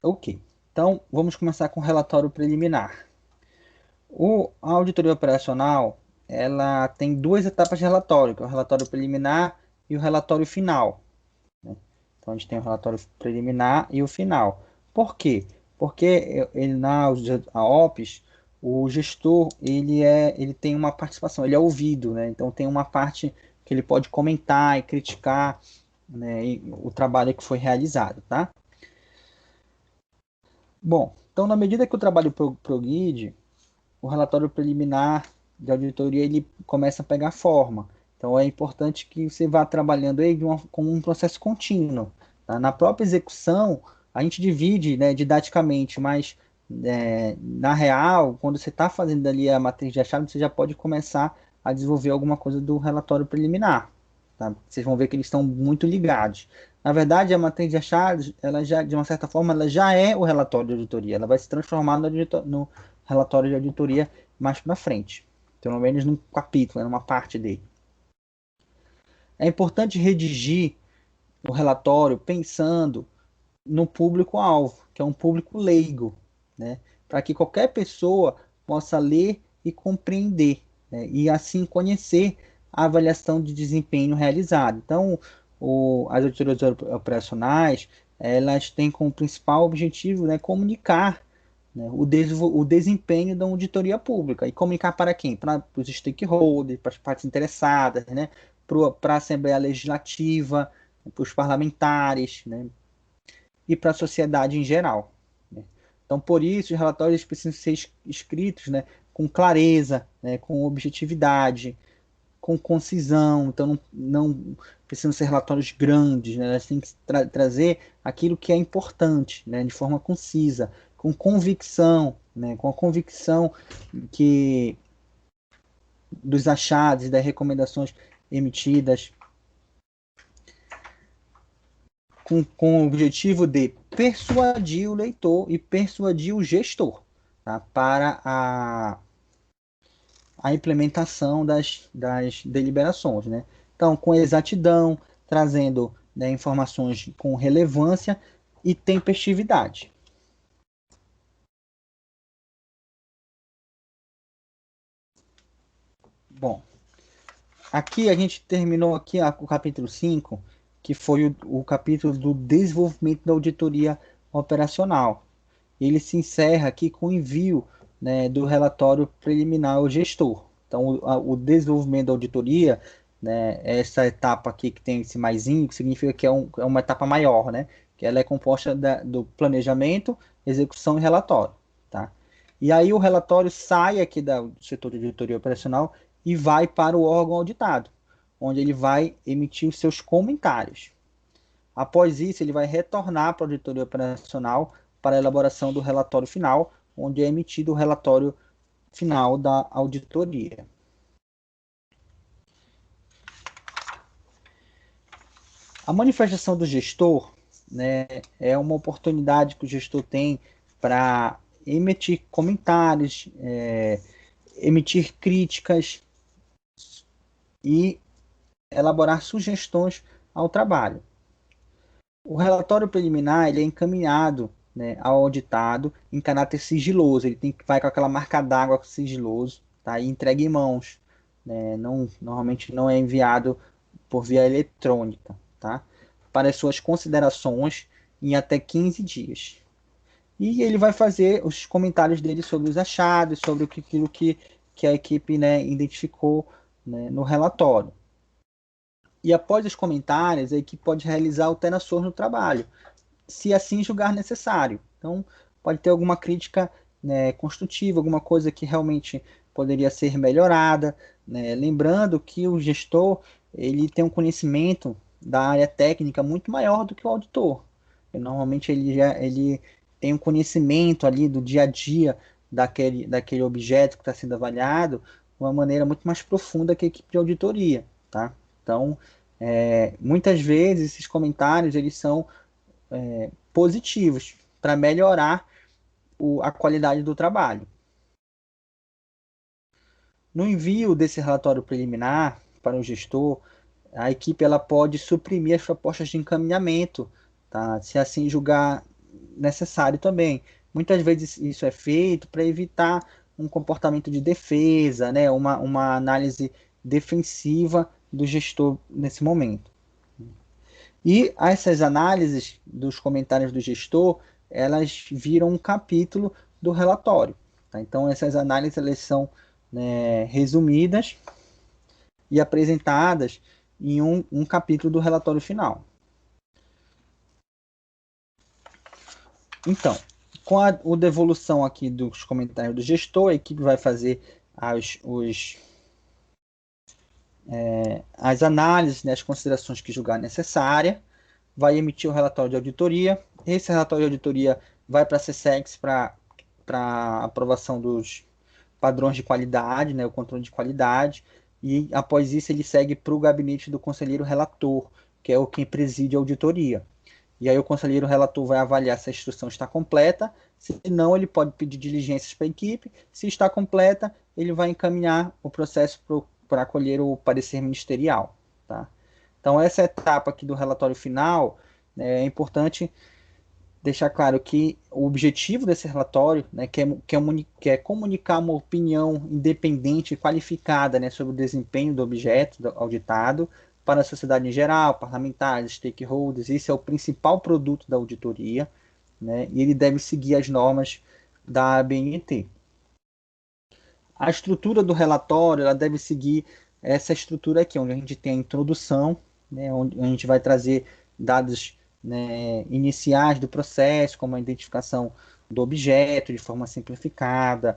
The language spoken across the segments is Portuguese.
Ok. Então, vamos começar com o relatório preliminar. A auditoria operacional, ela tem duas etapas de relatório, que é o relatório preliminar e o relatório final. Então, a gente tem o relatório preliminar e o final. Por quê? Porque ele, na a OPS, o gestor, ele tem uma participação, ele é ouvido, né? Então, tem uma parte que ele pode comentar e criticar, né, o trabalho que foi realizado, tá? Bom, então, na medida que o trabalho progride, o relatório preliminar de auditoria ele começa a pegar forma. Então é importante que você vá trabalhando aí com um processo contínuo. Tá? Na própria execução, a gente divide, né, didaticamente, mas na real, quando você está fazendo ali a matriz de achado, você já pode começar a desenvolver alguma coisa do relatório preliminar. Tá? Vocês vão ver que eles estão muito ligados. Na verdade, a matriz de achados, ela já, de uma certa forma, ela já é o relatório de auditoria. Ela vai se transformar no relatório de auditoria mais para frente. Pelo menos num capítulo, numa parte dele. É importante redigir o relatório pensando no público-alvo, que é um público leigo, né? Para que qualquer pessoa possa ler e compreender, né? E assim conhecer a avaliação de desempenho realizada. Então, as auditorias operacionais, elas têm como principal objetivo, né, comunicar, né, o desempenho da auditoria pública. E comunicar para quem? Para os stakeholders, para as partes interessadas, né, para a Assembleia Legislativa, para os parlamentares, né, e para a sociedade em geral. Né? Então, por isso, os relatórios precisam ser escritos, né, com clareza, né, com objetividade, com concisão. Então, não precisam ser relatórios grandes, né? Elas têm que trazer aquilo que é importante, né, de forma concisa, com convicção, né, com a convicção que dos achados e das recomendações emitidas com o objetivo de persuadir o leitor e persuadir o gestor, tá? Para a implementação das deliberações. Né? Então, com exatidão, trazendo, né, informações com relevância e tempestividade. Bom, aqui a gente terminou aqui o capítulo 5, que foi o capítulo do desenvolvimento da auditoria operacional. Ele se encerra aqui com o envio, né, do relatório preliminar ao gestor. Então, o desenvolvimento da auditoria, né, essa etapa aqui que tem esse maisinho, que significa que é uma etapa maior, né, que ela é composta do planejamento, execução e relatório. Tá? E aí o relatório sai aqui do setor de auditoria operacional e vai para o órgão auditado, onde ele vai emitir os seus comentários. Após isso, ele vai retornar para a auditoria operacional para a elaboração do relatório final, onde é emitido o relatório final da auditoria. A manifestação do gestor, né, é uma oportunidade que o gestor tem para emitir comentários, emitir críticas e elaborar sugestões ao trabalho. O relatório preliminar ele é encaminhado, né, ao auditado em caráter sigiloso. Ele vai com aquela marca d'água sigiloso, tá? E entregue em mãos. Né? Não, normalmente não é enviado por via eletrônica, tá? Para as suas considerações em até 15 dias. E ele vai fazer os comentários dele sobre os achados, sobre aquilo que a equipe, né, identificou, né, no relatório. E após os comentários, a equipe pode realizar alterações no trabalho, se assim julgar necessário. Então, pode ter alguma crítica, né, construtiva, alguma coisa que realmente poderia ser melhorada, né? Lembrando que o gestor ele tem um conhecimento da área técnica muito maior do que o auditor. E, normalmente ele tem um conhecimento ali do dia a dia daquele objeto que está sendo avaliado de uma maneira muito mais profunda que a equipe de auditoria, tá? Então, muitas vezes esses comentários eles são positivos para melhorar a qualidade do trabalho. No envio desse relatório preliminar para o gestor, a equipe ela pode suprimir as propostas de encaminhamento, tá? Se assim julgar necessário também. Muitas vezes isso é feito para evitar um comportamento de defesa, né? Uma análise defensiva do gestor nesse momento. E essas análises dos comentários do gestor, elas viram um capítulo do relatório. Tá? Então, essas análises elas são, né, resumidas e apresentadas em um capítulo do relatório final. Então, com a devolução aqui dos comentários do gestor, a equipe vai fazer as análises, né, as considerações que julgar necessária, vai emitir o relatório de auditoria. Esse relatório de auditoria vai para a CSEX para aprovação dos padrões de qualidade, né, o controle de qualidade, e após isso ele segue para o gabinete do conselheiro relator, que é o quem preside a auditoria. E aí o conselheiro relator vai avaliar se a instrução está completa, se não, ele pode pedir diligências para a equipe, se está completa, ele vai encaminhar o processo para acolher o parecer ministerial. Tá? Então essa etapa aqui do relatório final, né, é importante deixar claro que o objetivo desse relatório, né, que é comunicar uma opinião independente e qualificada, né, sobre o desempenho do objeto auditado para a sociedade em geral, parlamentares, stakeholders. Esse é o principal produto da auditoria, né, e ele deve seguir as normas da ABNT. A estrutura do relatório, ela deve seguir essa estrutura aqui, onde a gente tem a introdução, né, onde a gente vai trazer dados, né, iniciais do processo, como a identificação do objeto de forma simplificada,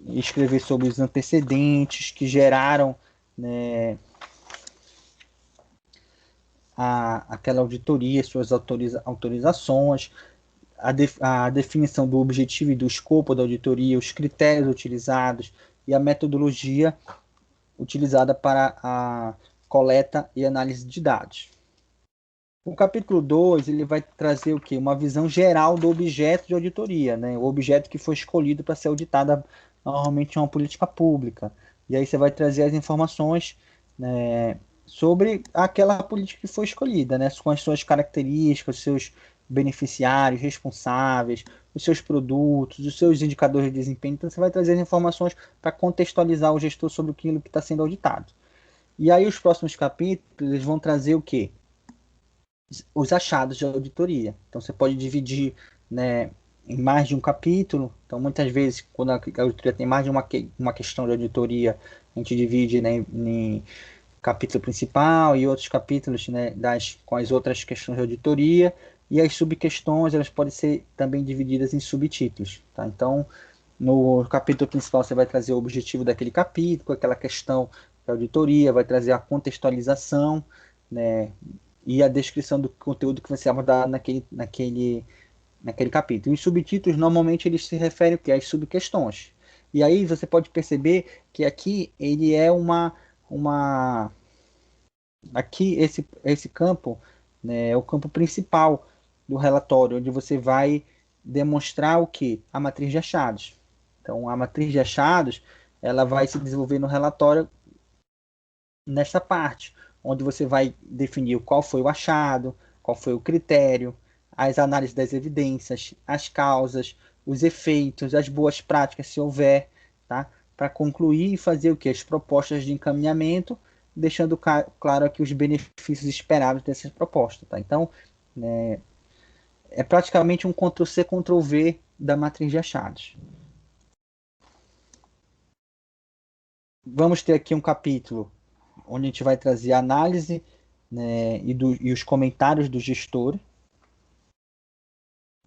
escrever sobre os antecedentes que geraram, né, aquela auditoria, suas autorizações, a definição do objetivo e do escopo da auditoria, os critérios utilizados e a metodologia utilizada para a coleta e análise de dados. O capítulo 2 ele vai trazer o quê? Uma visão geral do objeto de auditoria, né? O objeto que foi escolhido para ser auditado normalmente é uma política pública. E aí você vai trazer as informações, né, sobre aquela política que foi escolhida, né? Com as suas características, os seus beneficiários, responsáveis, os seus produtos, os seus indicadores de desempenho. Então você vai trazer as informações para contextualizar o gestor sobre aquilo que está sendo auditado. E aí os próximos capítulos eles vão trazer o quê? Os achados de auditoria. Então você pode dividir, né, em mais de um capítulo. Então muitas vezes quando a auditoria tem mais de uma questão de auditoria, a gente divide, né, em capítulo principal e outros capítulos, né, com as outras questões de auditoria, e as subquestões elas podem ser também divididas em subtítulos. Tá? Então no capítulo principal você vai trazer o objetivo daquele capítulo, aquela questão de auditoria, vai trazer a contextualização, né, e a descrição do conteúdo que você vai abordar naquele capítulo. E os subtítulos, normalmente, eles se referem o quê? Às subquestões. E aí você pode perceber que aqui ele é aqui esse campo, né, é o campo principal do relatório, onde você vai demonstrar o que? A matriz de achados. Então, a matriz de achados, ela vai se desenvolver no relatório nesta parte, onde você vai definir qual foi o achado, qual foi o critério, as análises das evidências, as causas, os efeitos, as boas práticas, se houver, tá? Para concluir e fazer o que? As propostas de encaminhamento, deixando claro aqui os benefícios esperados dessas propostas, tá? Então, é praticamente um Ctrl+C, Ctrl+V da matriz de achados. Vamos ter aqui um capítulo onde a gente vai trazer a análise, né, e os comentários do gestor.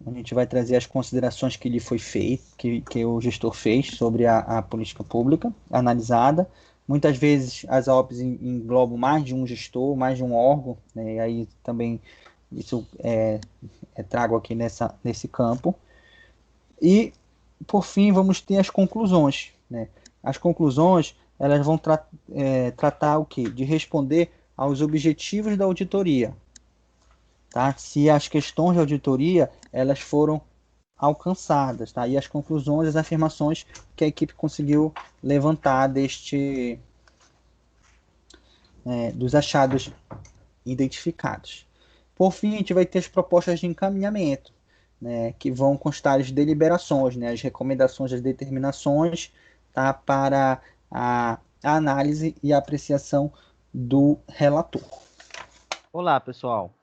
A gente vai trazer as considerações que ele foi feito, que o gestor fez sobre a política pública analisada. Muitas vezes as AOPs englobam mais de um gestor, mais de um órgão, né, e aí também isso trago aqui nesse campo. E, por fim, vamos ter as conclusões, né? As conclusões elas vão tratar o quê? De responder aos objetivos da auditoria, tá? Se as questões de auditoria elas foram alcançadas, tá? E as conclusões, as afirmações que a equipe conseguiu levantar dos achados identificados. Por fim, a gente vai ter as propostas de encaminhamento. né, que vão constar as deliberações, né, as recomendações, as determinações, tá, para a análise e a apreciação do relator. Olá, pessoal.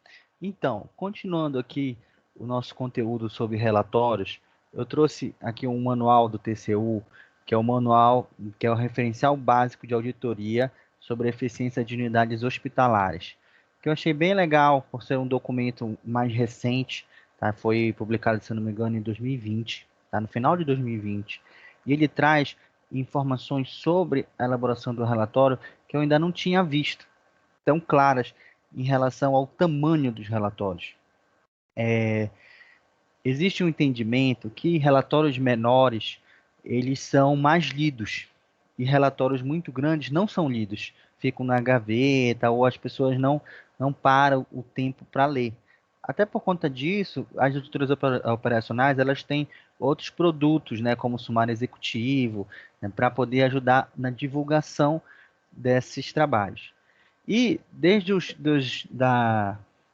Então, continuando aqui o nosso conteúdo sobre relatórios, eu trouxe aqui um manual do TCU, que é o manual, que é o referencial básico de auditoria sobre a eficiência de unidades hospitalares, que eu achei bem legal por ser um documento mais recente, tá? Foi publicado, se não me engano, em 2020, tá? No final de 2020. E ele traz informações sobre a elaboração do relatório que eu ainda não tinha visto, tão claras em relação ao tamanho dos relatórios. Existe um entendimento que relatórios menores eles são mais lidos e relatórios muito grandes não são lidos, ficam na gaveta ou as pessoas não param o tempo para ler. Até por conta disso, as auditoras operacionais elas têm outros produtos, né, como o sumário executivo, né, para poder ajudar na divulgação desses trabalhos. E desde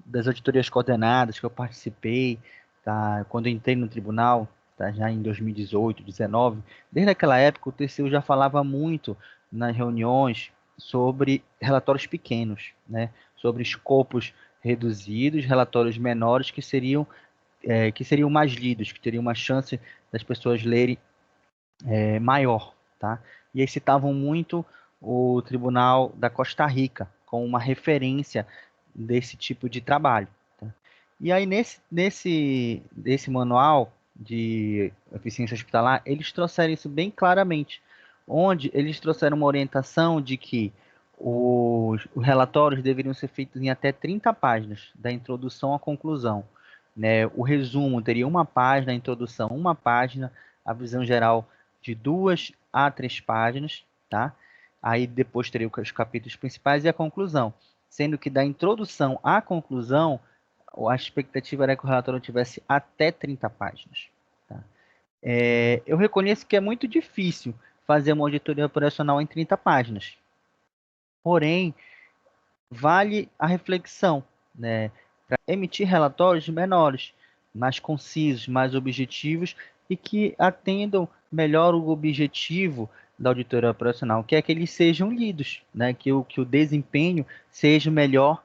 das auditorias coordenadas que eu participei, tá, quando eu entrei no tribunal, tá, já em 2018, 2019, desde aquela época o TCU já falava muito nas reuniões sobre relatórios pequenos, né, sobre escopos reduzidos, relatórios menores que seriam mais lidos, que teriam uma chance das pessoas lerem maior, tá? E aí citavam muito o Tribunal da Costa Rica como uma referência desse tipo de trabalho. Tá? E aí nesse manual de eficiência hospitalar, eles trouxeram isso bem claramente, onde eles trouxeram uma orientação de que os relatórios deveriam ser feitos em até 30 páginas, da introdução à conclusão. Né? O resumo teria uma página, a introdução uma página, a visão geral de 2 a 3 páginas, tá? Aí depois teria os capítulos principais e a conclusão. Sendo que da introdução à conclusão, a expectativa era que o relatório tivesse até 30 páginas. Tá? Eu reconheço que é muito difícil fazer uma auditoria operacional em 30 páginas. Porém, vale a reflexão, né? Para emitir relatórios menores, mais concisos, mais objetivos e que atendam melhor o objetivo da auditoria operacional, que é que eles sejam lidos, né? Que o desempenho seja melhor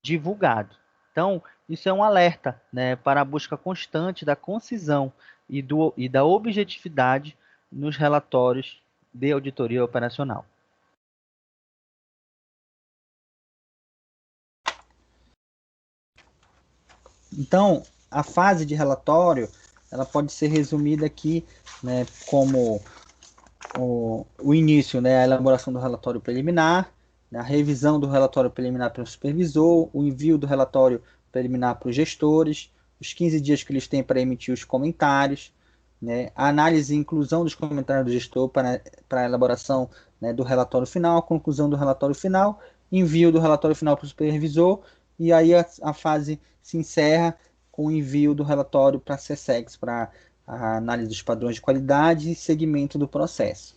divulgado. Então, isso é um alerta, né, para a busca constante da concisão e da objetividade nos relatórios de auditoria operacional. Então, a fase de relatório, ela pode ser resumida aqui, né, como o início, né, a elaboração do relatório preliminar, né, a revisão do relatório preliminar para o supervisor, o envio do relatório preliminar para os gestores, os 15 dias que eles têm para emitir os comentários, né, a análise e inclusão dos comentários do gestor para a elaboração, né, do relatório final, a conclusão do relatório final, envio do relatório final para o supervisor, e aí a fase se encerra com o envio do relatório para a CSEX, para a análise dos padrões de qualidade e segmento do processo.